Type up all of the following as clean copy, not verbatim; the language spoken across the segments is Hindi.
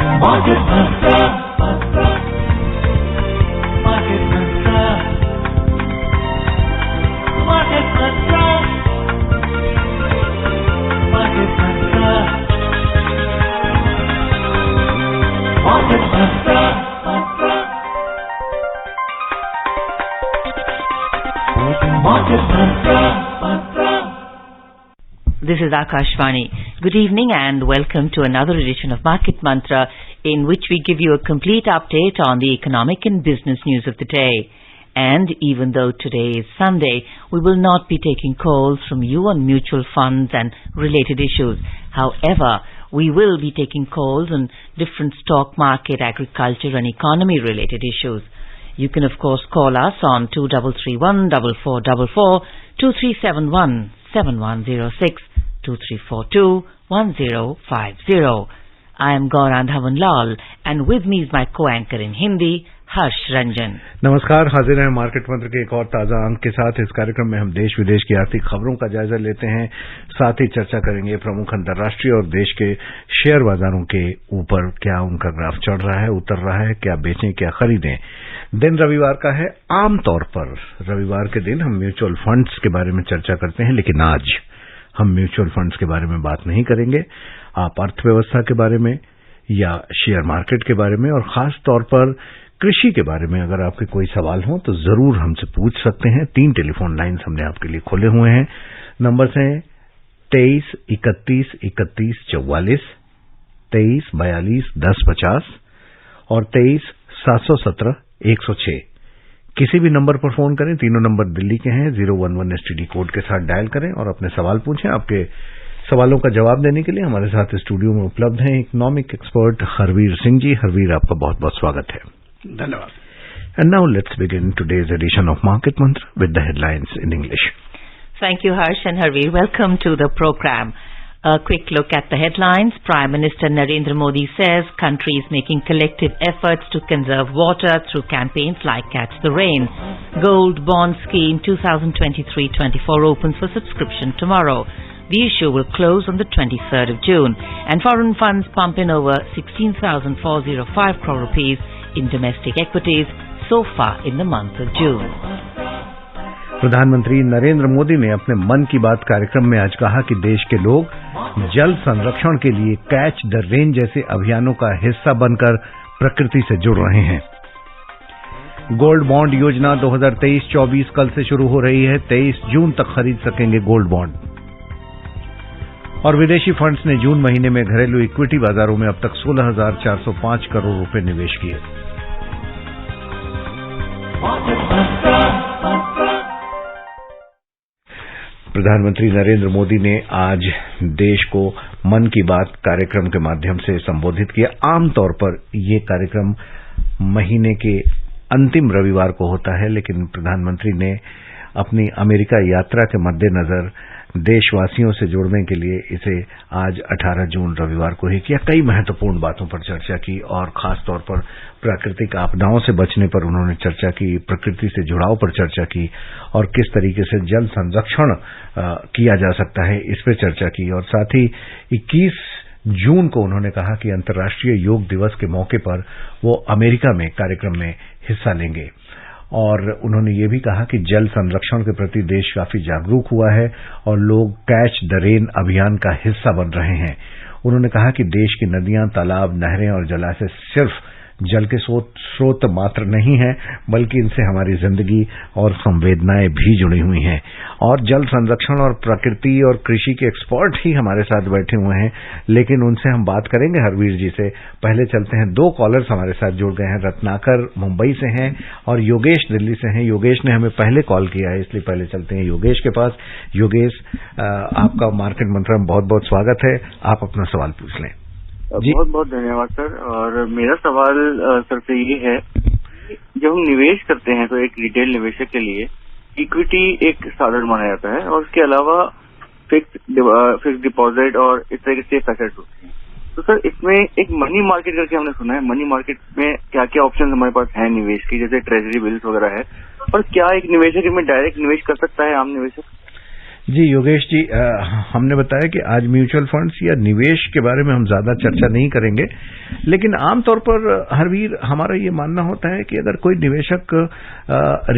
Market Mantra. Market Mantra. Market Mantra. Market Mantra. Market Mantra. Market Mantra. This is Akashvani. Good evening and welcome to another edition of Market Mantra, in which we give you a complete update on the economic and business news of the day. And even though today is Sunday, we will not be taking calls from you on mutual funds and related issues. However, we will be taking calls on different stock market, agriculture and economy related issues. You can of course call us on 2331 4444, 2371 7106, 2342 1050. I am Gaurang Dhawan Lal and with me is my co-anchor in Hindi, हर्ष रंजन। नमस्कार, हाजिर हैं मार्केट मंत्र के एक और ताजा अंक के साथ। इस कार्यक्रम में हम देश विदेश की आर्थिक खबरों का जायजा लेते हैं, साथ ही चर्चा करेंगे प्रमुख अंतर्राष्ट्रीय और देश के शेयर बाजारों के ऊपर क्या उनका ग्राफ चढ़ रहा है, उतर रहा है, क्या बेचें क्या खरीदें। दिन रविवार का है। आमतौर पर रविवार के दिन हम म्यूचुअल फंड्स के बारे में चर्चा करते हैं, लेकिन आज हम म्यूचुअल फंड्स के बारे में बात नहीं करेंगे। आप अर्थव्यवस्था के बारे में या शेयर मार्केट के बारे में और खास तौर पर कृषि के बारे में अगर आपके कोई सवाल हो तो जरूर हमसे पूछ सकते हैं। 3 टेलीफोन लाइन्स हमने आपके लिए खोले हुए हैं। नंबर्स हैं 23 31 31 44, 23 42 10 50 और 23 717 106। किसी भी नंबर पर फोन करें, तीनों नंबर दिल्ली के हैं। 011 एसटीडी कोड के साथ डायल करें और अपने सवाल पूछें। आपके सवालों का जवाब देने के लिए हमारे साथ स्टूडियो में उपलब्ध हैं इकोनॉमिक एक्सपर्ट हरवीर सिंह जी। हरवीर, आपका बहुत बहुत स्वागत है। धन्यवाद। And now let's begin today's edition of Market Mantra with the headlines in English. Thank you, Harsh and Harveer. Welcome to the program. A quick look at the headlines. Prime Minister Narendra Modi says country is making collective efforts to conserve water through campaigns like Catch the Rain. Gold Bond Scheme 2023-24 opens for subscription tomorrow. The issue will close on the 23rd of June. And foreign funds pump in over 16,405 crore rupees in domestic equities so far in the month of June. प्रधानमंत्री नरेंद्र मोदी ने अपने मन की बात कार्यक्रम में आज कहा कि देश के लोग जल संरक्षण के लिए कैच द रेन जैसे अभियानों का हिस्सा बनकर प्रकृति से जुड़ रहे हैं। गोल्ड बॉन्ड योजना 2023-24 कल से शुरू हो रही है। 23 जून तक खरीद सकेंगे गोल्ड बॉन्ड। और विदेशी फंड्स ने जून महीने में घरेलू इक्विटी बाजारों में अब तक 16,405 करोड़ रुपए निवेश किए। प्रधानमंत्री नरेंद्र मोदी ने आज देश को मन की बात कार्यक्रम के माध्यम से संबोधित किया। आमतौर पर यह कार्यक्रम महीने के अंतिम रविवार को होता है, लेकिन प्रधानमंत्री ने अपनी अमेरिका यात्रा के मद्देनजर देशवासियों से जुड़ने के लिए इसे आज 18 जून रविवार को ही किया। कई महत्वपूर्ण बातों पर चर्चा की और खास तौर पर प्राकृतिक आपदाओं से बचने पर उन्होंने चर्चा की, प्रकृति से जुड़ाव पर चर्चा की और किस तरीके से जल संरक्षण किया जा सकता है इस पर चर्चा की। और साथ ही 21 जून को उन्होंने कहा कि अंतर्राष्ट्रीय योग दिवस के मौके पर वो अमेरिका में कार्यक्रम में हिस्सा लेंगे। और उन्होंने ये भी कहा कि जल संरक्षण के प्रति देश काफी जागरूक हुआ है और लोग कैच द रेन अभियान का हिस्सा बन रहे हैं। उन्होंने कहा कि देश की नदियां, तालाब, नहरें और जलाशय सिर्फ जल के स्रोत मात्र नहीं है, बल्कि इनसे हमारी जिंदगी और संवेदनाएं भी जुड़ी हुई हैं। और जल संरक्षण और प्रकृति और कृषि के एक्सपर्ट ही हमारे साथ बैठे हुए हैं, लेकिन उनसे हम बात करेंगे हरवीर जी से। पहले चलते हैं, 2 कॉलर्स हमारे साथ जुड़ गए हैं। रत्नाकर मुंबई से हैं और योगेश दिल्ली से हैं। योगेश ने हमें पहले कॉल किया है, इसलिए पहले चलते हैं योगेश के पास। योगेश, आपका मार्केट मंत्र में बहुत बहुत स्वागत है। आप अपना सवाल पूछ लें। बहुत बहुत धन्यवाद सर। और मेरा सवाल सर से ये है, जब हम निवेश करते हैं तो एक रिटेल निवेशक के लिए इक्विटी एक साधन माना जाता है और उसके अलावा फिक्स डिपॉजिट और इस तरह के सेफ एसेट्स होते हैं। तो सर इसमें एक मनी मार्केट करके हमने सुना है, मनी मार्केट में क्या क्या ऑप्शन हमारे पास है निवेश की, जैसे ट्रेजरी बिल्स वगैरह है, और क्या एक निवेशक इसमें डायरेक्ट निवेश कर सकता है, आम निवेशक? जी योगेश जी, हमने बताया कि आज म्यूचुअल फंड्स या निवेश के बारे में हम ज्यादा चर्चा नहीं करेंगे, लेकिन आमतौर पर हरवीर हमारा ये मानना होता है कि अगर कोई निवेशक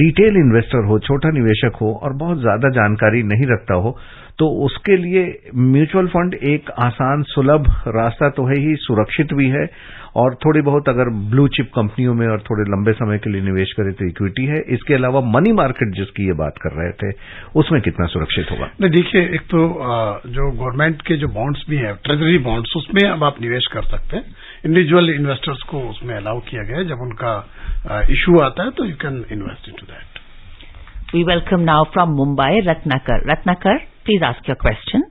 रिटेल इन्वेस्टर हो, छोटा निवेशक हो और बहुत ज्यादा जानकारी नहीं रखता हो, तो उसके लिए म्यूचुअल फंड एक आसान सुलभ रास्ता तो है ही, सुरक्षित भी है, और थोड़ी बहुत अगर ब्लू चिप कंपनियों में और थोड़े लंबे समय के लिए निवेश करे तो इक्विटी है। इसके अलावा मनी मार्केट जिसकी ये बात कर रहे थे, उसमें कितना सुरक्षित होगा? नहीं, देखिए, एक तो जो गवर्नमेंट के जो बॉन्ड्स भी है, ट्रेजरी बॉन्ड्स, उसमें अब आप निवेश कर सकते हैं। इंडिविजुअल इन्वेस्टर्स को उसमें अलाउ किया गया है। जब उनका इशू आता है तो you can invest into that. We welcome now from Mumbai, Ratnakar. Ratnakar, please ask your question.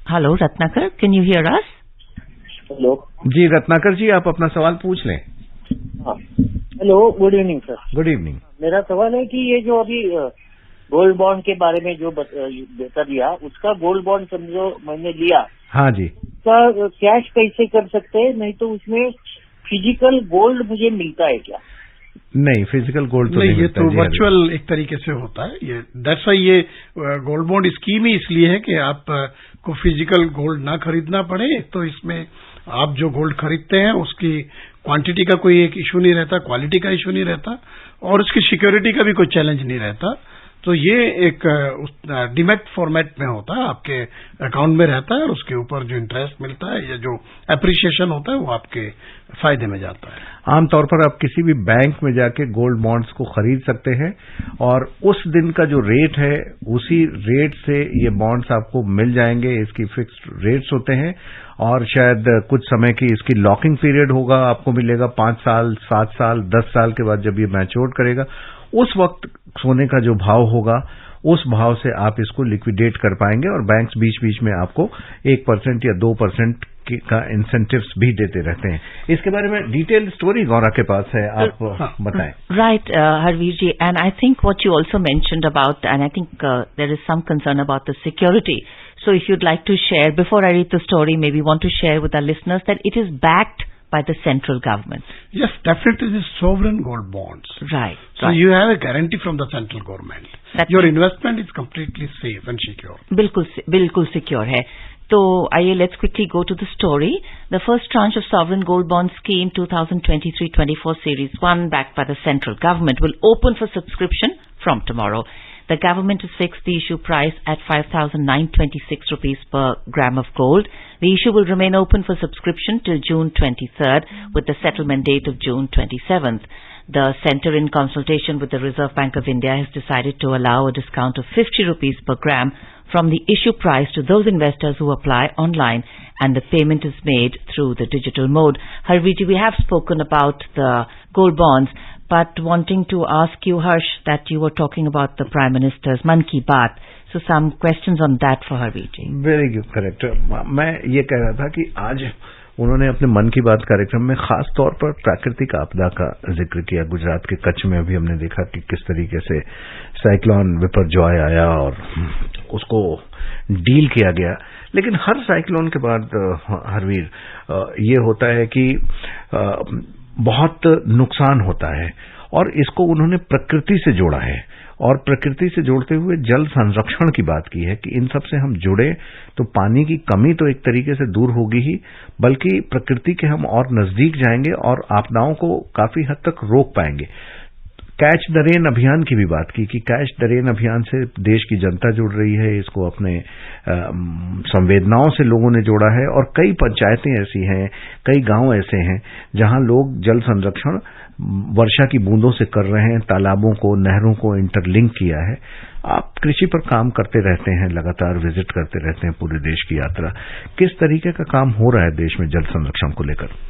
Hello, Ratnakar, can you hear us? Hello जी रत्नाकर जी, आप अपना सवाल पूछ लें। हाँ, hello, good evening sir. Good evening. मेरा सवाल है कि ये जो अभी गोल्ड बॉन्ड के बारे में जो बता दिया, उसका गोल्ड बॉन्ड समझो मैंने लिया, हाँ जी, उसका कैश कैसे कर सकते हैं? नहीं तो उसमें फिजिकल गोल्ड मुझे मिलता है क्या? नहीं, फिजिकल गोल्ड तो नहीं ये मिलता तो जी, वर्चुअल एक तरीके से होता है। ये दैट्स वाई ये गोल्ड बॉन्ड स्कीम ही इसलिए है कि आप को फिजिकल गोल्ड ना खरीदना पड़े। तो इसमें आप जो गोल्ड खरीदते हैं उसकी क्वांटिटी का कोई एक इशू नहीं रहता, क्वालिटी का इशू नहीं रहता, और उसकी सिक्योरिटी का भी कोई चैलेंज नहीं रहता। तो ये एक डीमैट फॉर्मेट में होता है, आपके अकाउंट में रहता है, और उसके ऊपर जो इंटरेस्ट मिलता है या जो एप्रिसिएशन होता है वो आपके फायदे में जाता है। आमतौर पर आप किसी भी बैंक में जाके गोल्ड बॉन्ड्स को खरीद सकते हैं, और उस दिन का जो रेट है उसी रेट से ये बॉन्ड्स आपको मिल जाएंगे। इसकी फिक्स्ड रेट्स होते हैं, और शायद कुछ समय की इसकी लॉकिंग पीरियड होगा, आपको मिलेगा 5 साल, 7 साल, 10 साल के बाद जब ये मैच्योर करेगा, उस वक्त सोने का जो भाव होगा उस भाव से आप इसको लिक्विडेट कर पाएंगे। और बैंक्स बीच बीच में आपको 1% या 2% का इंसेंटिव्स भी देते रहते हैं। इसके बारे में डिटेल स्टोरी गौरा के पास है, आप बताएं। Right, Harveer ji, and I think what you also mentioned about, and I think there is some concern about the security. So if you'd like to share, before I read the story, maybe want to share with our listeners that it is backed by the central government. Yes, definitely the sovereign gold bonds. Right. So right. you have a guarantee from the central government. Your investment is completely safe and secure. बिल्कुल secure है। तो आइए let's quickly go to the story. The first tranche of sovereign gold bond scheme 2023-24 series 1 backed by the central government will open for subscription from tomorrow. The government has fixed the issue price at 5,926 rupees per gram of gold. The issue will remain open for subscription till June 23rd with the settlement date of June 27th. The centre, in consultation with the Reserve Bank of India, has decided to allow a discount of 50 rupees per gram from the issue price to those investors who apply online, and the payment is made through the digital mode. Harveer, we have spoken about the gold bonds, but wanting to ask you, Harsh, that you were talking about the Prime Minister's Man Ki Baat. So some questions on that for Harveer. Very good, correct. मैं ये कह रहा था कि आज उन्होंने अपने मन की बात कार्यक्रम में खास तौर पर प्राकृतिक आपदा का जिक्र किया। गुजरात के कच्छ में अभी हमने देखा कि किस तरीके से साइक्लोन विपरजॉय आया और उसको डील किया गया। लेकिन हर साइक्लोन के बाद हरवीर ये होता है कि बहुत नुकसान होता है, और इसको उन्होंने प्रकृति से जोड़ा है, और प्रकृति से जोड़ते हुए जल संरक्षण की बात की है कि इन सब से हम जुड़े तो पानी की कमी तो एक तरीके से दूर होगी ही, बल्कि प्रकृति के हम और नजदीक जाएंगे और आपदाओं को काफी हद तक रोक पाएंगे। कैच द रेन अभियान की भी बात की कि कैच द रेन अभियान से देश की जनता जुड़ रही है, इसको अपने संवेदनाओं से लोगों ने जोड़ा है, और कई पंचायतें ऐसी हैं, कई गांव ऐसे हैं जहां लोग जल संरक्षण वर्षा की बूंदों से कर रहे हैं, तालाबों को, नहरों को इंटरलिंक किया है। आप कृषि पर काम करते रहते हैं, लगातार विजिट करते रहते हैं पूरे देश की यात्रा, किस तरीके का काम हो रहा है देश में जल संरक्षण को लेकर?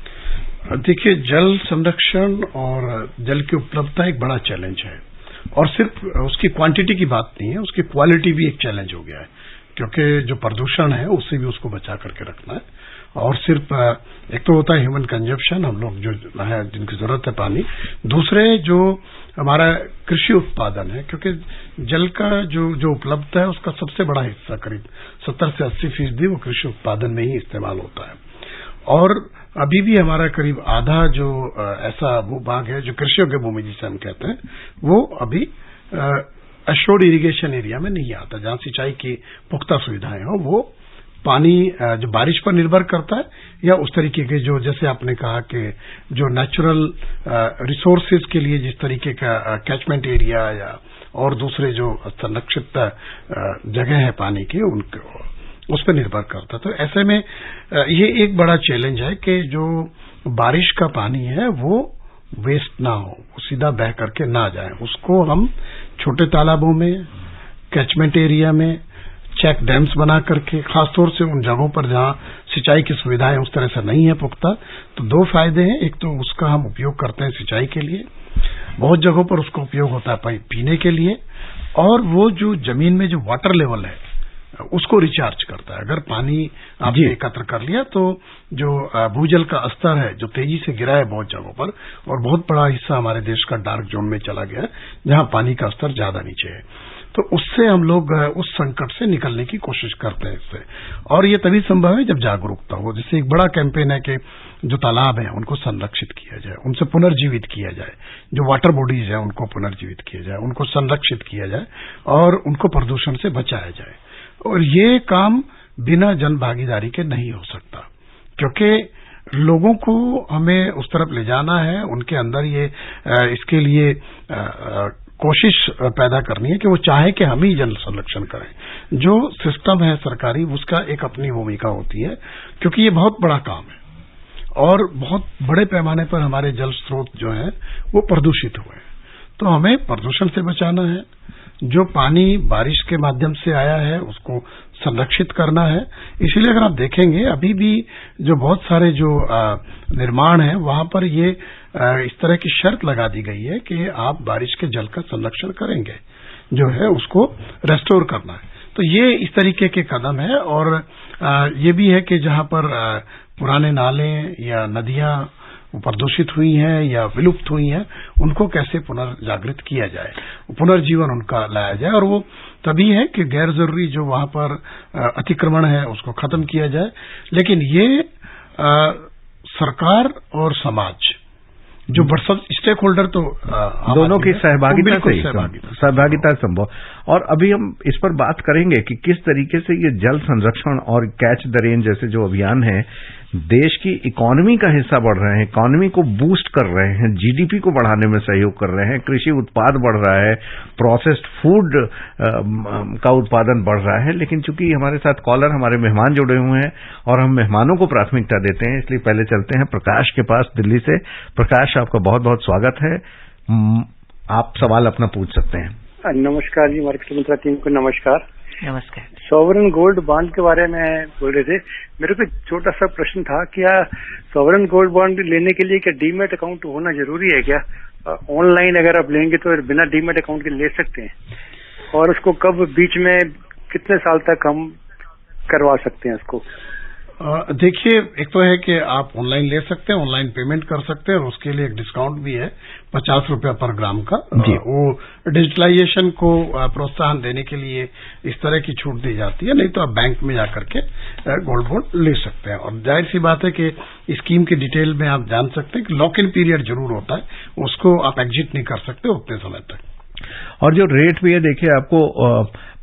देखिए, जल संरक्षण और जल की उपलब्धता एक बड़ा चैलेंज है, और सिर्फ उसकी क्वांटिटी की बात नहीं है, उसकी क्वालिटी भी एक चैलेंज हो गया है, क्योंकि जो प्रदूषण है उससे भी उसको बचा करके रखना है। और सिर्फ एक तो होता है ह्यूमन कंजप्शन, हम लोग जो है जिनकी जरूरत है पानी, दूसरे जो हमारा कृषि उत्पादन है, क्योंकि जल का जो उपलब्ध है उसका सबसे बड़ा हिस्सा करीब 70 से 80% वो कृषि उत्पादन में ही इस्तेमाल होता है। और अभी भी हमारा करीब आधा जो ऐसा भूभाग है जो कृषि योग्य भूमि जिसे हम कहते हैं, वो अभी एश्योर्ड इरिगेशन एरिया में नहीं आता, जहां सिंचाई की पुख्ता सुविधाएं हो। वो पानी जो बारिश पर निर्भर करता है या उस तरीके के जो, जैसे आपने कहा कि जो नेचुरल रिसोर्सेज के लिए जिस तरीके का कैचमेंट एरिया या और दूसरे जो संरक्षित जगह है पानी की, उनको उस पर निर्भर करता है। तो ऐसे में ये एक बड़ा चैलेंज है कि जो बारिश का पानी है वो वेस्ट ना हो, वो सीधा बह करके ना जाए। उसको हम छोटे तालाबों में, कैचमेंट एरिया में चेक डैम्स बना करके, खासतौर से उन जगहों पर जहां सिंचाई की सुविधाएं उस तरह से नहीं है पुख्ता, तो दो फायदे हैं। एक तो उसका हम उपयोग करते हैं सिंचाई के लिए, बहुत जगहों पर उसका उपयोग होता है पीने के लिए, और वो जो जमीन में जो वाटर लेवल है उसको रिचार्ज करता है। अगर पानी आपने एकत्र कर लिया तो जो भूजल का स्तर है जो तेजी से गिरा है बहुत जगहों पर, और बहुत बड़ा हिस्सा हमारे देश का डार्क जोन में चला गया है जहां पानी का स्तर ज्यादा नीचे है, तो उससे हम लोग उस संकट से निकलने की कोशिश करते हैं इससे। और ये तभी संभव है जब जागरूकता हो। जैसे एक बड़ा कैंपेन है कि जो तालाब हैं उनको संरक्षित किया जाए, उनसे पुनर्जीवित किया जाए, जो वाटर बॉडीज हैं उनको पुनर्जीवित किया जाए, उनको संरक्षित किया जाए और उनको प्रदूषण से बचाया जाए। और ये काम बिना जन भागीदारी के नहीं हो सकता, क्योंकि लोगों को हमें उस तरफ ले जाना है, उनके अंदर ये इसके लिए कोशिश पैदा करनी है कि वो चाहे कि हम ही जल संरक्षण करें। जो सिस्टम है सरकारी उसका एक अपनी भूमिका होती है, क्योंकि ये बहुत बड़ा काम है और बहुत बड़े पैमाने पर हमारे जल स्रोत जो हैं वो प्रदूषित हुए हैं, तो हमें प्रदूषण से बचाना है। जो पानी बारिश के माध्यम से आया है उसको संरक्षित करना है। इसीलिए अगर आप देखेंगे अभी भी जो बहुत सारे जो निर्माण है वहां पर ये इस तरह की शर्त लगा दी गई है कि आप बारिश के जल का संरक्षण करेंगे, जो है उसको रेस्टोर करना है। तो ये इस तरीके के कदम है। और ये भी है कि जहां पर पुराने नाले या नदियां प्रदूषित हुई हैं या विलुप्त हुई हैं, उनको कैसे पुनर्जागृत किया जाए, पुनर्जीवन उनका लाया जाए। और वो तभी है कि गैर जरूरी जो वहां पर अतिक्रमण है उसको खत्म किया जाए। लेकिन ये सरकार और समाज जो सब स्टेक होल्डर तो दोनों की सहभागिता संभव। और अभी हम इस पर बात करेंगे कि किस तरीके से ये जल संरक्षण और कैच द रेन जैसे जो अभियान है देश की इकोनॉमी का हिस्सा बढ़ रहे हैं, इकोनॉमी को बूस्ट कर रहे हैं, जीडीपी को बढ़ाने में सहयोग कर रहे हैं, कृषि उत्पाद बढ़ रहा है, प्रोसेस्ड फूड का उत्पादन बढ़ रहा है। लेकिन चूंकि हमारे साथ कॉलर हमारे मेहमान जुड़े हुए हैं और हम मेहमानों को प्राथमिकता देते हैं, इसलिए पहले चलते हैं प्रकाश के पास दिल्ली से। प्रकाश, आपका बहुत बहुत स्वागत है, आप सवाल अपना पूछ सकते हैं। नमस्कार जी, मार्केट मंत्रा टीम को नमस्कार। नमस्कार। सॉवरेन गोल्ड बॉन्ड के बारे में बोल रहे थे, मेरे को छोटा सा प्रश्न था, क्या सॉवरेन गोल्ड बॉन्ड लेने के लिए क्या डीमैट अकाउंट होना जरूरी है क्या? ऑनलाइन अगर आप लेंगे तो बिना डीमैट अकाउंट के ले सकते हैं? और उसको कब, बीच में कितने साल तक हम करवा सकते हैं उसको? देखिए, एक तो है कि आप ऑनलाइन ले सकते हैं, ऑनलाइन पेमेंट कर सकते हैं और उसके लिए एक डिस्काउंट भी है 50 रुपया पर ग्राम का। वो डिजिटलाइजेशन को प्रोत्साहन देने के लिए इस तरह की छूट दी जाती है, नहीं तो आप बैंक में जाकर के गोल्ड बॉन्ड ले सकते हैं। और जाहिर सी बात है कि स्कीम की डिटेल में आप जान सकते हैं कि लॉक इन पीरियड जरूर होता है, उसको आप एग्जिट नहीं कर सकते उतने समय तक। और जो रेट भी है, देखिए आपको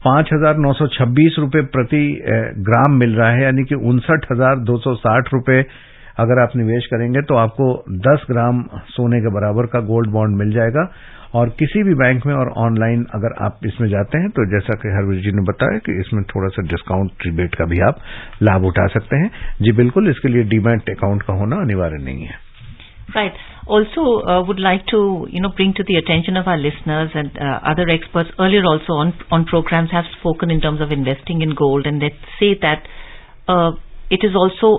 5,926 रुपये प्रति ग्राम मिल रहा है, यानी कि 59,260 रुपये अगर आप निवेश करेंगे तो आपको 10 ग्राम सोने के बराबर का गोल्ड बॉन्ड मिल जाएगा। और किसी भी बैंक में और ऑनलाइन अगर आप इसमें जाते हैं तो जैसा कि हरवीर जी ने बताया कि इसमें थोड़ा सा डिस्काउंट रिबेट का भी आप लाभ उठा सकते हैं। जी बिल्कुल, इसके लिए डीमैट अकाउंट का होना अनिवार्य नहीं है। Right. Also, would like to, bring to the attention of our listeners and other experts earlier also on programs have spoken in terms of investing in gold, and they say that it is also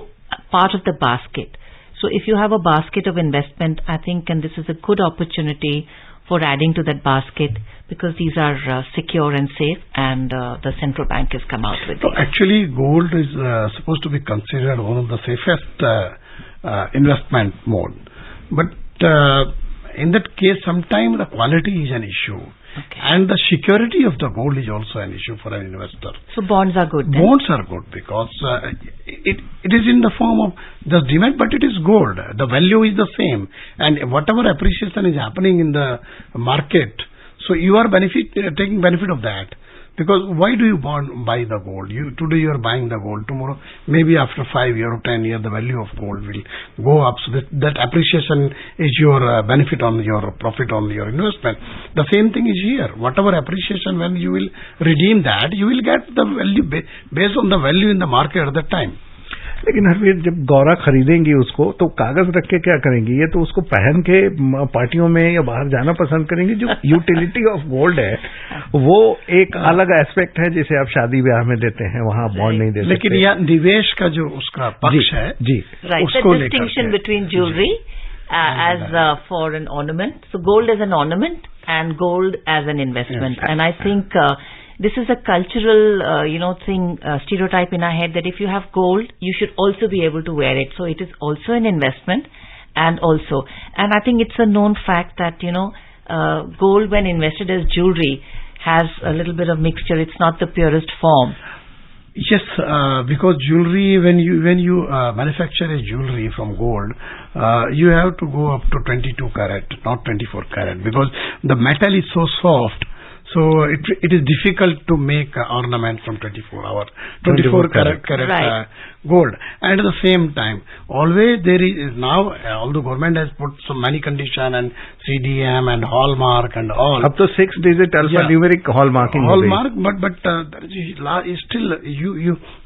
part of the basket. So if you have a basket of investment, I think, and this is a good opportunity for adding to that basket, because these are secure and safe, and the central bank has come out with these. So actually, gold is supposed to be considered one of the safest investment mode. But in that case, sometimes the quality is an issue. Okay. And the security of the gold is also an issue for an investor. So bonds are good then? Bonds are good because it is in the form of the demand, but it is gold. The value is the same. And whatever appreciation is happening in the market, So you are taking benefit of that. Because why do you buy the gold? Today you are buying the gold. Tomorrow, maybe after 5 years or 10 years, the value of gold will go up. So that appreciation is your benefit on your profit on your investment. The same thing is here. Whatever appreciation, when you will redeem that, you will get the value based on the value in the market at that time. लेकिन हरवीर, जब गौरा खरीदेंगी उसको तो कागज रख के क्या करेंगी? ये तो उसको पहन के पार्टियों में या बाहर जाना पसंद करेंगी। जो यूटिलिटी ऑफ गोल्ड है वो एक अलग एस्पेक्ट है, जिसे आप शादी ब्याह में देते हैं, वहां बॉन्ड नहीं दे सकते। लेकिन यह निवेश का जो उसका पक्ष है जी, उसको distinction between jewellery as for an ornament. So gold as an ornament and gold as an investment. Yes. And I think this is a cultural, thing, stereotype in our head that if you have gold, you should also be able to wear it. So it is also an investment, and I think it's a known fact that gold, when invested as jewelry, has a little bit of mixture. It's not the purest form. Yes, because jewelry, when you manufacture a jewelry from gold, you have to go up to 22 carat, not 24 carat, because the metal is so soft. So it is difficult to make ornament from 24 carat right. Gold. And at the same time, always there is now, although government has put so many condition and CDM and hallmark and all. अब तो 6-digit alphanumeric hallmarking. Hallmark, but there is still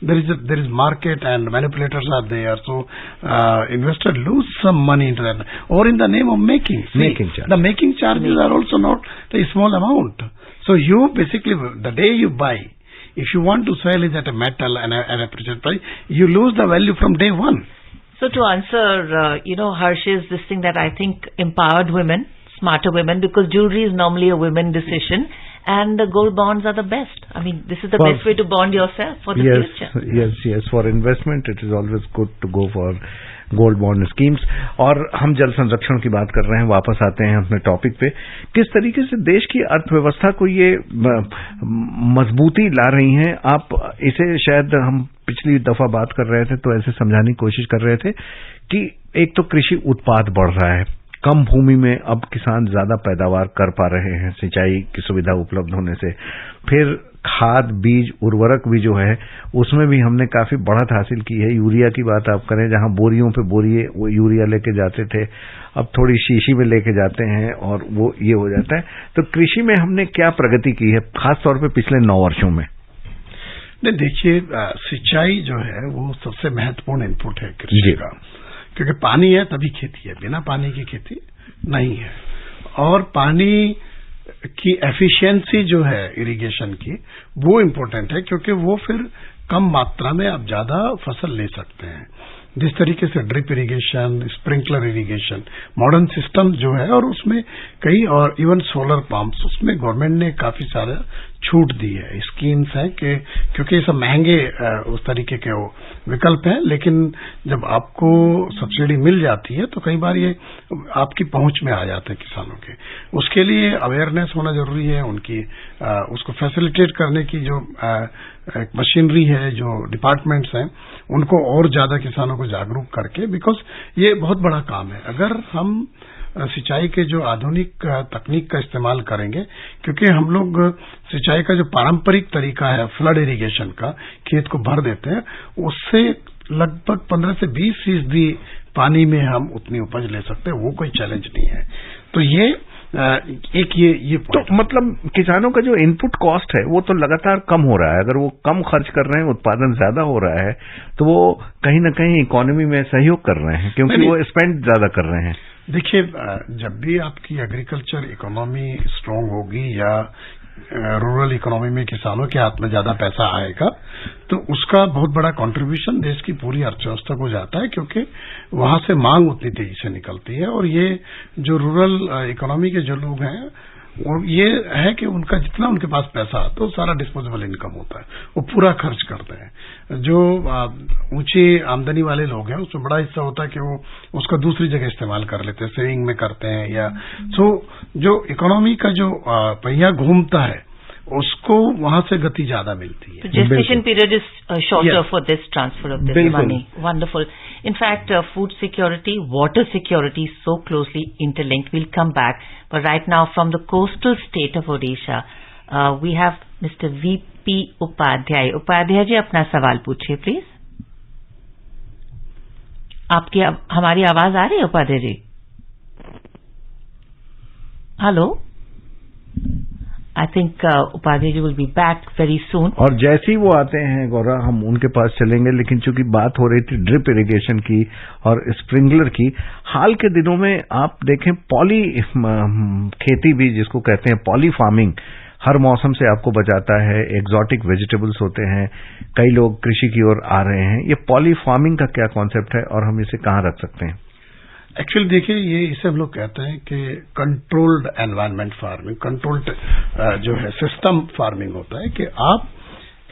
there is market and manipulators are there. So investor lose some money into that, or in the name of making. The making charges are also not a small amount. So you basically, the day you buy, if you want to sell it at a metal and a precious price, you lose the value from day one. So to answer, Harsh's this thing that I think empowered women, smarter women, because jewelry is normally a women decision, and the gold bonds are the best. I mean, this is the best way to bond yourself for the future. Yes. For investment, it is always good to go for gold bond schemes. और हम जल संरक्षण की बात कर रहे हैं, वापस आते हैं अपने टॉपिक पे। किस तरीके से देश की अर्थव्यवस्था को ये मजबूती ला रही हैं आप? इसे शायद हम पिछली दफा बात कर रहे थे तो ऐसे समझाने की कोशिश कर रहे थे कि एक तो कृषि उत्पाद बढ़ रहा है, कम भूमि में अब किसान ज्यादा पैदावार कर पा रहे हैं सिंचाई की सुविधा उपलब्ध होने से। फिर खाद, बीज, उर्वरक भी जो है उसमें भी हमने काफी बढ़त हासिल की है। यूरिया की बात आप करें, जहां बोरियों पे बोरिए वो यूरिया लेके जाते थे, अब थोड़ी शीशी में लेके जाते हैं और वो ये हो जाता है। तो कृषि में हमने क्या प्रगति की है खासतौर पे पिछले 9 वर्षों में? नहीं, देखिए, सिंचाई जो है वो सबसे महत्वपूर्ण इनपुट है कृषि का, क्योंकि पानी है तभी खेती है, बिना पानी की खेती नहीं है। और पानी की एफिशिएंसी जो है इरिगेशन की, वो इम्पोर्टेंट है, क्योंकि वो फिर कम मात्रा में आप ज्यादा फसल ले सकते हैं। जिस तरीके से drip irrigation, sprinkler irrigation, modern system जो है, और उसमें कई, और इवन सोलर पंप्स, उसमें गवर्नमेंट ने काफी सारा छूट दी है, स्कीम्स हैं कि क्योंकि ये सब महंगे उस तरीके के वो विकल्प हैं, लेकिन जब आपको सब्सिडी मिल जाती है तो कई बार ये आपकी पहुंच में आ जाते हैं किसानों के। उसके लिए अवेयरनेस होना जरूरी है, उनकी उसको फैसिलिटेट करने की जो मशीनरी है, जो डिपार्टमेंट्स हैं, उनको और ज्यादा किसानों को जागरूक करके, बिकॉज ये बहुत बड़ा काम है। अगर हम सिंचाई के जो आधुनिक तकनीक का इस्तेमाल करेंगे, क्योंकि हम लोग सिंचाई का जो पारंपरिक तरीका है फ्लड इरिगेशन का, खेत को भर देते हैं, उससे लगभग 15 से 20% पानी में हम उतनी उपज ले सकते हैं, वो कोई चैलेंज नहीं है। तो ये ये तो मतलब किसानों का जो इनपुट कॉस्ट है वो तो लगातार कम हो रहा है। अगर वो कम खर्च कर रहे हैं, उत्पादन ज्यादा हो रहा है, तो वो कहीं ना कहीं इकोनॉमी में सहयोग कर रहे हैं, क्योंकि वो स्पेंड ज्यादा कर रहे हैं। देखिए, जब भी आपकी एग्रीकल्चर इकोनॉमी स्ट्रांग होगी या रूरल इकोनॉमी में किसानों के हाथ में ज्यादा पैसा आएगा, तो उसका बहुत बड़ा कंट्रीब्यूशन देश की पूरी अर्थव्यवस्था को जाता है, क्योंकि वहां से मांग उतनी तेजी से निकलती है। और ये जो रूरल इकोनॉमी के जो लोग हैं, और ये है कि उनका जितना उनके पास पैसा आता है, सारा डिस्पोजेबल इनकम होता है, वो पूरा खर्च करते हैं। जो ऊंची आमदनी वाले लोग हैं, उसमें बड़ा हिस्सा होता है कि वो उसका दूसरी जगह इस्तेमाल कर लेते हैं, सेविंग में करते हैं, या जो इकोनॉमी का जो पहिया घूमता है उसको वहां से गति ज्यादा मिलती है. So gestation period is shorter Yes. for this transfer of this Bilkul. money. Wonderful. In fact, food security, water security is so closely interlinked. We'll come back. But right now, from the coastal state of Odisha, we have Mr. V.P. Upadhyay. Upadhyay ji, अपना सवाल पूछिए प्लीज. आपकी हमारी आवाज आ रही है Upadhyay ji? Hello. I think Upadhyay ji will be back very soon. और जैसे ही वो आते हैं गौरव, हम उनके पास चलेंगे. लेकिन चूंकि बात हो रही थी ड्रिप इरिगेशन की और स्प्रिंकलर की, हाल के दिनों में आप देखें पॉली खेती भी जिसको कहते हैं पॉली फार्मिंग, हर मौसम से आपको बचाता है. एग्जॉटिक वेजिटेबल्स होते हैं, कई लोग कृषि की ओर आ रहे हैं. ये पॉली फार्मिंग का क्या कॉन्सेप्ट है और हम इसे कहाँ रख सकते हैं? एक्चुअली देखिए, ये इसे हम लोग कहते हैं कि कंट्रोल्ड एनवायरनमेंट फार्मिंग, कंट्रोल्ड जो है सिस्टम फार्मिंग होता है कि आप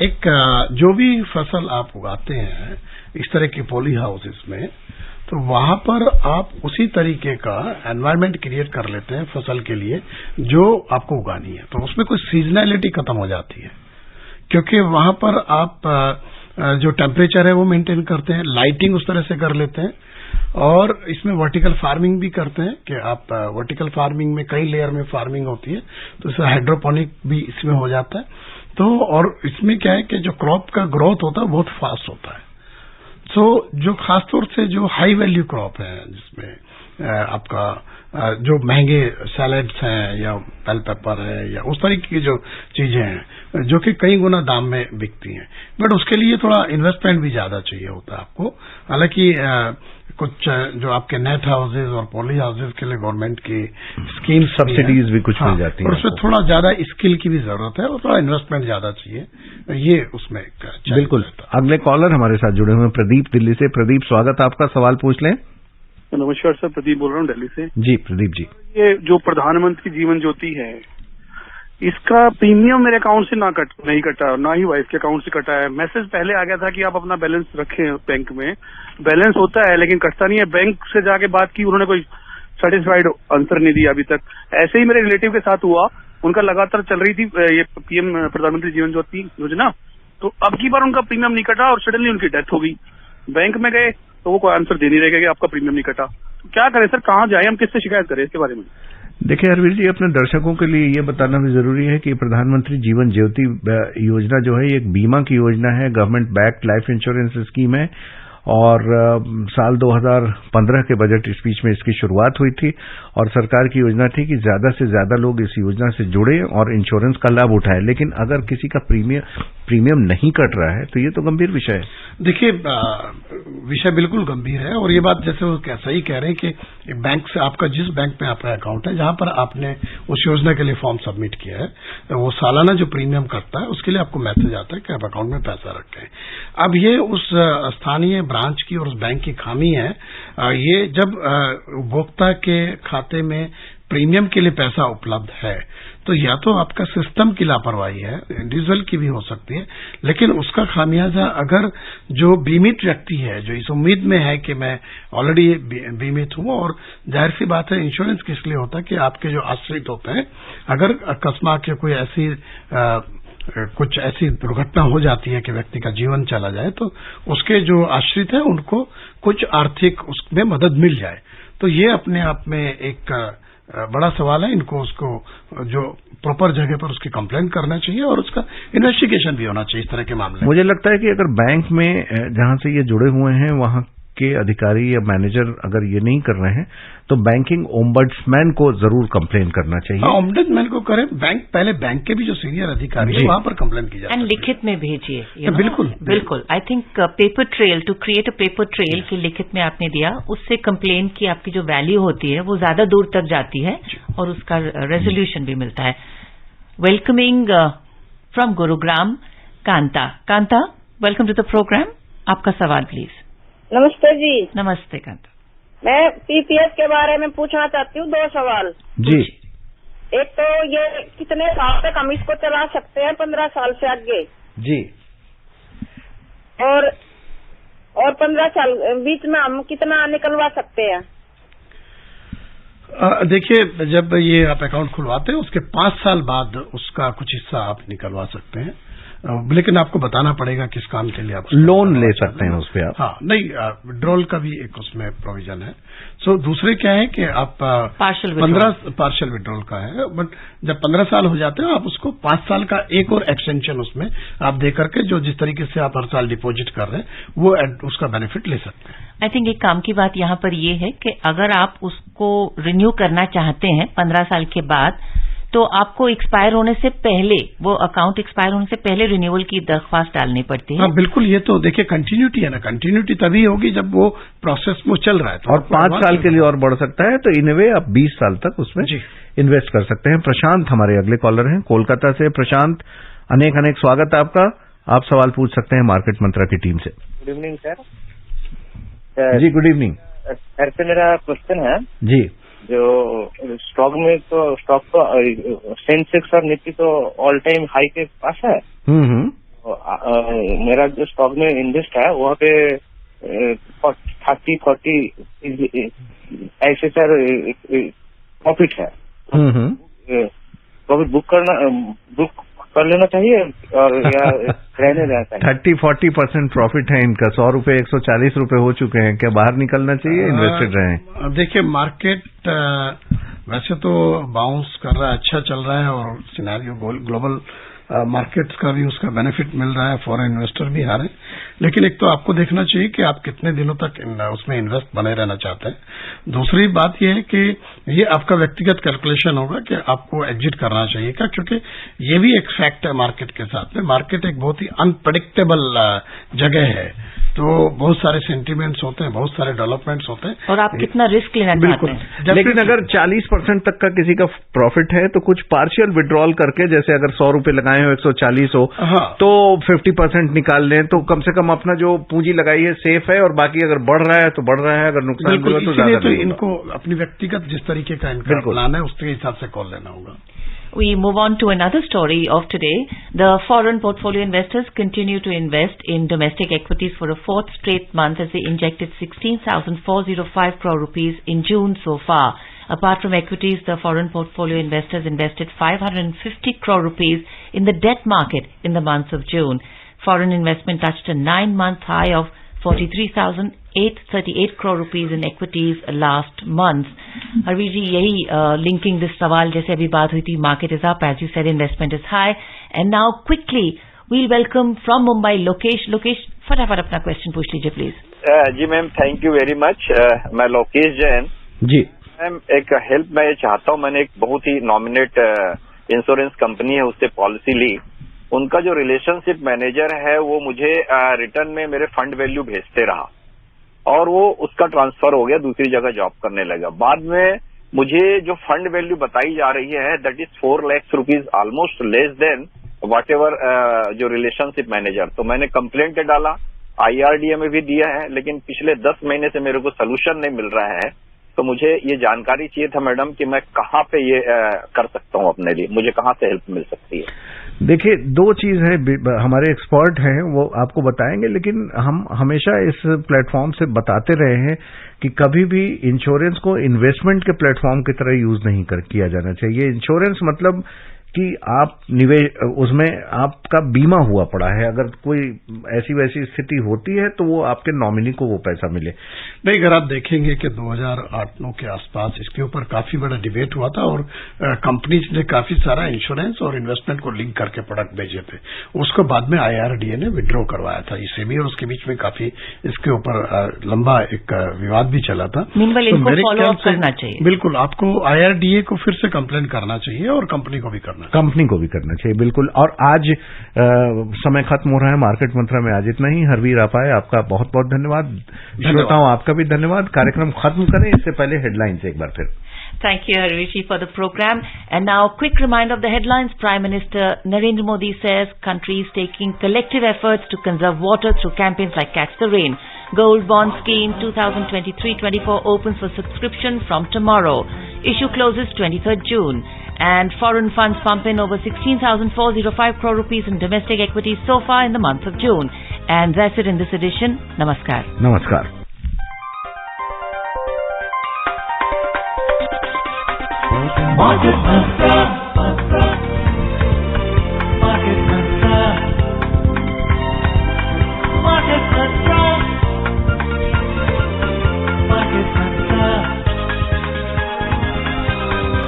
एक जो भी फसल आप उगाते हैं इस तरह के पॉली हाउसेस में, तो वहां पर आप उसी तरीके का एनवायरनमेंट क्रिएट कर लेते हैं फसल के लिए जो आपको उगानी है. तो उसमें कोई सीजनैलिटी खत्म हो जाती है, क्योंकि वहां पर आप जो टेम्परेचर है वो मेंटेन करते हैं, लाइटिंग उस तरह से कर लेते हैं. और इसमें वर्टिकल फार्मिंग भी करते हैं कि आप वर्टिकल फार्मिंग में कई लेयर में फार्मिंग होती है, तो इससे हाइड्रोपोनिक भी इसमें हो जाता है. तो और इसमें क्या है कि जो क्रॉप का ग्रोथ होता है बहुत फास्ट होता है. सो जो खासतौर से जो हाई वैल्यू क्रॉप है, जिसमें आपका जो महंगे सैलेड्स हैं या बेल पेपर है या उस तरीके की जो चीजें हैं जो कि कई गुना दाम में बिकती हैं, बट उसके लिए थोड़ा इन्वेस्टमेंट भी ज्यादा चाहिए होता है आपको. हालांकि कुछ जो आपके नेट हाउसेज और पॉली हाउसेज के लिए गवर्नमेंट की स्कीम सब्सिडीज भी कुछ मिल जाती हैं, और उसमें थोड़ा ज्यादा स्किल की भी जरूरत है और थोड़ा इन्वेस्टमेंट ज्यादा चाहिए. ये उसमें बिल्कुल. अगले कॉलर हमारे साथ जुड़े हुए हैं प्रदीप दिल्ली से. प्रदीप, स्वागत, आपका सवाल पूछ लें. नमस्कार सर, प्रदीप बोल रहा हूँ दिल्ली से. जी प्रदीप जी. ये जो प्रधानमंत्री जीवन ज्योति है, इसका प्रीमियम मेरे अकाउंट से नहीं कटा, ना ही वाइफ के अकाउंट से कटा है. मैसेज पहले आ गया था कि आप अपना बैलेंस रखें बैंक में, बैलेंस होता है लेकिन कटता नहीं है. बैंक से जाके बात की, उन्होंने कोई सेटिस्फाइड आंसर नहीं दिया अभी तक. ऐसे ही मेरे रिलेटिव के साथ हुआ, उनका लगातार चल रही थी ये पीएम प्रधानमंत्री जीवन ज्योति योजना, तो अब की बार उनका प्रीमियम नहीं कटा और सडनली उनकी डेथ हो गई. बैंक में गए तो वो कोई आंसर दे नहीं रहे कि आपका प्रीमियम नहीं कटा. तो क्या करें सर, कहाँ जाए, हम किससे शिकायत करें इसके बारे में? देखिए हरवीर जी, अपने दर्शकों के लिए ये बताना भी जरूरी है कि प्रधानमंत्री जीवन ज्योति योजना जो है एक बीमा की योजना है, government backed life insurance scheme है. और साल 2015 के बजट स्पीच में इसकी शुरुआत हुई थी और सरकार की योजना थी कि ज्यादा से ज्यादा लोग इस योजना से जुड़े और इंश्योरेंस का लाभ उठाएं. लेकिन अगर किसी का प्रीमियम नहीं कट रहा है तो ये तो गंभीर विषय है. देखिए, विषय बिल्कुल गंभीर है और ये बात जैसे वो सही कह रहे हैं कि बैंक से आपका जिस बैंक में आपका अकाउंट है, जहां पर आपने उस योजना के लिए फॉर्म सबमिट किया है, वो सालाना जो प्रीमियम कटता है उसके लिए आपको मैसेज आता है कि आप अकाउंट में पैसा रखें. अब ये उस स्थानीय ब्रांच की और उस बैंक की खामी है. ये जब उपभोक्ता के खाते में प्रीमियम के लिए पैसा उपलब्ध है तो या तो आपका सिस्टम की लापरवाही है, इंडिविजुअल की भी हो सकती है, लेकिन उसका खामियाजा अगर जो बीमित व्यक्ति है, जो इस उम्मीद में है कि मैं ऑलरेडी बीमित हूं, और जाहिर सी बात है इंश्योरेंस किस लिए होता है कि आपके जो आश्रित होते हैं, अगर अकस्मात के कोई कुछ ऐसी दुर्घटना हो जाती है कि व्यक्ति का जीवन चला जाए तो उसके जो आश्रित हैं उनको कुछ आर्थिक उसमें मदद मिल जाए. तो ये अपने आप में एक बड़ा सवाल है. इनको उसको जो प्रॉपर जगह पर उसकी कंप्लेंट करना चाहिए और उसका इन्वेस्टिगेशन भी होना चाहिए इस तरह के मामले. मुझे लगता है कि अगर बैंक में जहां से ये जुड़े हुए हैं वहां के अधिकारी या मैनेजर अगर ये नहीं कर रहे हैं तो बैंकिंग ओम्बड्समैन को जरूर कंप्लेन करना चाहिए. ओम्बड्समैन को करें, पहले बैंक के भी जो सीनियर अधिकारी है वहां पर कंप्लेन की जाए. एंड लिखित में भेजिए. बिल्कुल. I think paper trail, to create a paper trail की लिखित में आपने दिया, उससे कंप्लेन की आपकी जो वैल्यू होती है वो ज्यादा दूर तक जाती है और उसका रेजोल्यूशन भी मिलता है. Welcoming from Gurugram Kanta, welcome to the program. आपका सवाल प्लीज. नमस्ते जी. नमस्ते कांता. मैं पीपीएफ के बारे में पूछना चाहती हूँ 2 सवाल. जी. एक तो ये कितने साल तक हम इसको चला सकते हैं, 15 साल से आगे? जी. और 15 साल बीच में हम कितना निकलवा सकते हैं? देखिए, जब ये आप अकाउंट खुलवाते हैं उसके 5 साल बाद उसका कुछ हिस्सा आप निकलवा सकते हैं, लेकिन आपको बताना पड़ेगा किस काम के लिए आप लोन ले सकते हैं उस पे आप। हाँ, नहीं, विड्रॉल का भी एक उसमें प्रोविजन है। सो दूसरे क्या है कि आप 15 पार्शियल विड्रॉल का है, बट जब 15 साल हो जाते हैं आप उसको 5 साल का एक और एक्सटेंशन उसमें आप दे करके जो जिस तरीके से आप हर साल डिपॉजिट कर रहे हैं वो उसका बेनिफिट ले सकते हैं। आई थिंक एक काम की बात यहाँ पर ये है कि अगर आप उसको रिन्यू करना चाहते हैं 15 साल के बाद, तो आपको एक्सपायर होने से पहले, वो अकाउंट एक्सपायर होने से पहले रिन्यूअल की दरख्वास्त डालनी पड़ती है। हाँ, बिल्कुल। ये तो देखिए कंटिन्यूटी है ना, कंटिन्यूटी तभी होगी जब वो प्रोसेस वो चल रहा है। तो और 5 साल के लिए और बढ़ सकता है, तो इन ए वे आप 20 साल तक उसमें इन्वेस्ट कर सकते हैं। प्रशांत हमारे अगले कॉलर हैं कोलकाता से। प्रशांत, अनेक अनेक स्वागत है आपका। आप सवाल पूछ सकते हैं मार्केट मंत्रा की टीम से। Good evening sir. जी गुड इवनिंग सर से मेरा क्वेश्चन है जी। जो स्टॉक में तो स्टॉक तो सेंसेक्स और निफ्टी तो ऑल टाइम हाई के पास है। मेरा जो स्टॉक में इन्वेस्ट है वहाँ पे 30-40 ऐसे सर प्रॉफिट है। प्रॉफिट बुक कर लेना चाहिए और या रहने देना चाहिए? 30-40% प्रॉफिट है इनका। 100 रुपए 140 रुपए हो चुके हैं। क्या बाहर निकलना चाहिए, इन्वेस्टेड रहें? देखिए, मार्केट वैसे तो बाउंस कर रहा है, अच्छा चल रहा है और सिनेरियो ग्लोबल मार्केट्स का भी उसका बेनिफिट मिल रहा है, फॉरेन इन्वेस्टर भी आ रहे हैं। लेकिन एक तो आपको देखना चाहिए कि आप कितने दिनों तक उसमें इन्वेस्ट बने रहना चाहते हैं। दूसरी बात यह है कि ये आपका व्यक्तिगत कैलकुलेशन होगा कि आपको एग्जिट करना चाहिए क्या, क्योंकि ये भी एक फैक्ट है मार्केट के साथ में। मार्केट एक बहुत ही अनप्रेडिक्टेबल जगह है, तो बहुत सारे सेंटिमेंट्स होते हैं, बहुत सारे डेवलपमेंट्स होते हैं और आप कितना रिस्क लेना चाहते हैं। लेकिन अगर 40% तक का किसी का प्रॉफिट है तो कुछ पार्शियल विड्रॉल करके, जैसे अगर 100 रुपए लगाए हो 140 हो, तो 50% निकाल लें, तो कम से कम अपना जो पूंजी लगाई है सेफ है, और बाकी अगर बढ़ रहा है तो बढ़ रहा है, अगर नुकसान हुआ तो ज्यादा नहीं। इनको अपनी व्यक्तिगत जिस तरीके का इनका प्लान है उसके हिसाब से कॉल लेना होगा। We move on to another story of today. The foreign portfolio investors continue to invest in domestic equities for a 4th straight month as they injected 16,405 crore rupees in June so far. Apart from equities, the foreign portfolio investors invested 550 crore rupees in the debt market in the month of June. Foreign investment touched a 9-month high of 43,838 crore rupees in equities last month. Harvir जी, यही linking this सवाल जैसे अभी बात हुई थी, market is up, as you said, investment is high, and now quickly we'll welcome from Mumbai Lokesh. Lokesh, फटाफट अपना क्वेश्चन पूछ लीजिए प्लीज। जी ma'am, thank you very much. मैं लोकेश जैन जी। मैम, एक हेल्प मैं चाहता हूँ। मैंने एक बहुत ही नॉमिनेट इंश्योरेंस कंपनी है उससे पॉलिसी ली। उनका जो रिलेशनशिप मैनेजर है वो मुझे रिटर्न में मेरे फंड वैल्यू भेजते रहा और वो उसका ट्रांसफर हो गया, दूसरी जगह जॉब करने लगा। बाद में मुझे जो फंड वैल्यू बताई जा रही है that is 4 lakh rupees, almost less than what ever जो रिलेशनशिप मैनेजर। तो मैंने कंप्लेंट डाला, IRDA में भी दिया है, लेकिन पिछले 10 महीने से मेरे को सोल्यूशन नहीं मिल रहा है। तो मुझे ये जानकारी चाहिए था मैडम कि मैं कहाँ पे ये कर सकता हूँ अपने लिए, मुझे कहाँ से हेल्प मिल सकती है? देखिए, 2 चीज है, हमारे एक्सपर्ट हैं वो आपको बताएंगे, लेकिन हम हमेशा इस प्लेटफॉर्म से बताते रहे हैं कि कभी भी इंश्योरेंस को इन्वेस्टमेंट के प्लेटफॉर्म की तरह यूज नहीं किया जाना चाहिए। इंश्योरेंस मतलब कि आप निवेश, उसमें आपका बीमा हुआ पड़ा है, अगर कोई ऐसी वैसी स्थिति होती है तो वो आपके नॉमिनी को वो पैसा मिले। नहीं, अगर आप देखेंगे कि 2008-9 के आसपास इसके ऊपर काफी बड़ा डिबेट हुआ था और कंपनीज ने काफी सारा इंश्योरेंस और इन्वेस्टमेंट को लिंक करके प्रोडक्ट भेजे थे। उसको बाद में IRDA ने विड्रॉ करवाया था इसे भी, और उसके बीच में काफी इसके ऊपर लंबा एक विवाद भी चला था। तो मेरे ख्याल से करना चाहिए, बिल्कुल आपको IRDA को फिर से कंप्लेंट करना चाहिए और कंपनी को भी करना चाहिए बिल्कुल। और आज समय खत्म हो रहा है मार्केट मंत्रा में। आज इतना ही। हरवीर आप आए, आपका बहुत बहुत धन्यवाद। श्रोताओं, आपका भी धन्यवाद। कार्यक्रम खत्म करें इससे पहले हेडलाइंस एक बार फिर। Thank you, Harvish, for the program. And now, quick reminder of the headlines. Prime Minister Narendra Modi says countries taking collective efforts to conserve water through campaigns like Catch the Rain. Gold Bond Scheme 2023-24 opens for subscription from tomorrow. Issue closes 23rd June. And foreign funds pump in over 16,405 crore rupees in domestic equities so far in the month of June. And that's it in this edition. Namaskar. Namaskar. Market Mantra.